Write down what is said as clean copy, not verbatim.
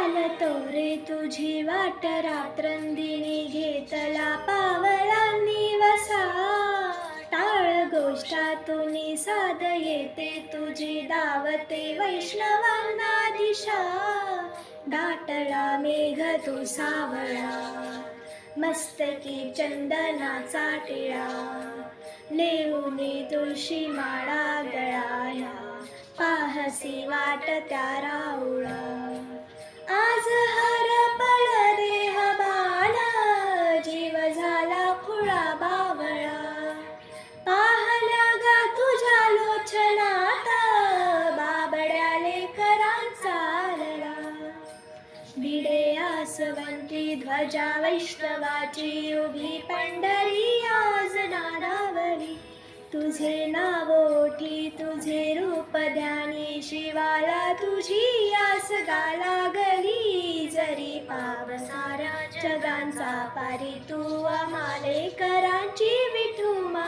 चालतो रे तुझी वाट रात्रंदिनी घेतला पावलांनी वसा टाळ गोष्टातून साध येते तुझी दावते वैष्णवांना दिशा दाटला मेघ तू सावळा मस्तकी चंदनाचा टिळा लेऊनी तुळशी माळा गळाया पाहसी वाट त्या राऊळा आज हरपळ देह बाळा जीव झाला खुळा बावळा पाहल्या गा तुझ्या लोचनात बाबड्या लेकरांचा लळा भिडे आसवंती ध्वजा वैष्णवाची उभी पंढरी आज नाडावली तुझे नाव ओठी तुझे रूप ध्यानी शिवाला तुझी आस गा लागली जरी पावसाऱ्या जगांचा पारी तू आम्हाले करांची विठू मा